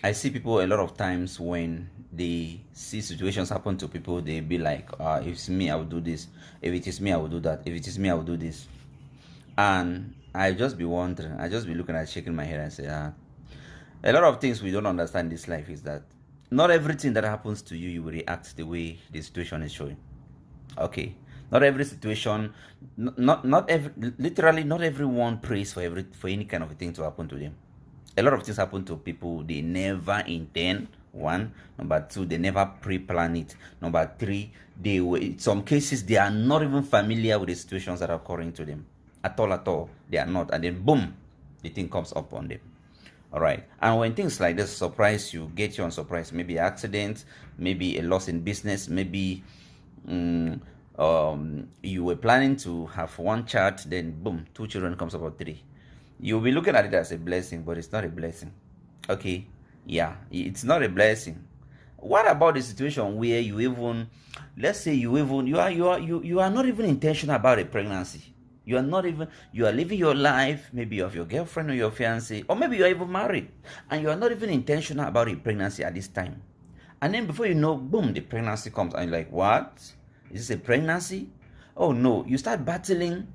I see people a lot of times when they see situations happen to people, they be like, if it's me, I will do this. If it is me, I will do that. If it is me, I will do this. And I just be wondering, I just be looking at shaking my head and say, a lot of things we don't understand in this life is that not everything that happens to you, you will react the way the situation is showing. Okay. Not every situation, not every, literally not everyone prays for any kind of thing to happen to them. A lot of things happen to people they never intend. One, number two, they never pre-plan it. Number three, they were, in some cases they are not even familiar with the situations that are occurring to them at all. At all, they are not, and then boom, the thing comes up on them. All right. And when things like this surprise you, get you on surprise, maybe accident, maybe a loss in business, maybe um, you were planning to have one child, then boom, two children comes about three. You'll be looking at it as a blessing, but it's not a blessing. Okay. Yeah, it's not a blessing. What about the situation where you even, let's say you are not even intentional about a pregnancy. You are not even, you are living your life, maybe you have your girlfriend or your fiance, or maybe you are even married, and you are not even intentional about a pregnancy at this time. And then before you know, boom, the pregnancy comes, and you're like, what? Is this a pregnancy? Oh no, you start battling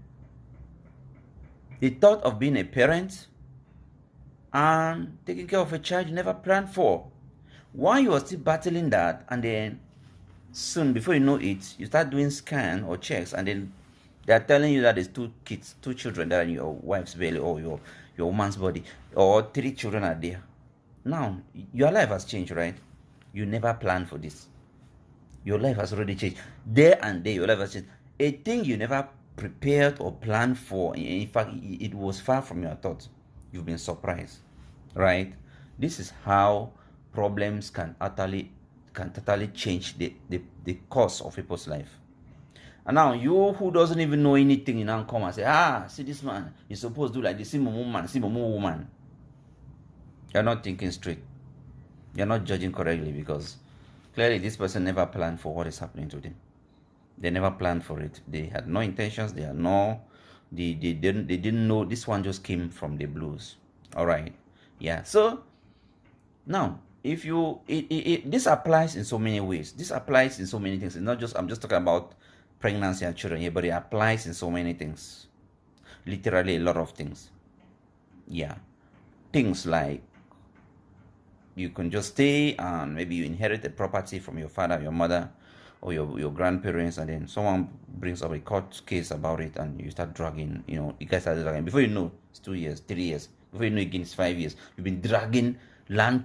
the thought of being a parent and taking care of a child you never planned for. While you are still battling that, and then soon, before you know it, you start doing scan or checks, and then they are telling you that there's two kids, two children that are in your wife's belly or your woman's body, or three children are there. Now, your life has changed, right? You never planned for this. Your life has already changed. There and there, your life has changed. A thing you never prepared or planned for. In fact, it was far from your thoughts. You've been surprised, right? This is how problems can totally change the course of people's life. And now you who doesn't even know anything, you now come and say, see this man, he's supposed to do like this, see Momo woman. You're not thinking straight. You're not judging correctly, because clearly this person never planned for what is happening to them. They never planned for it. They had no intentions. They didn't know. This one just came from the blues. All right. Yeah. So now, if you this applies in so many ways. This applies in so many things. It's not just, I'm just talking about pregnancy and children here, but it applies in so many things. Literally a lot of things. Yeah. Things like you can just stay and maybe you inherit a property from your father, your mother, or your grandparents, and then someone brings up a court case about it, and you start dragging, you guys start dragging. Before you know, it's 2 years, 3 years. Before you know, again, it's 5 years. You've been dragging land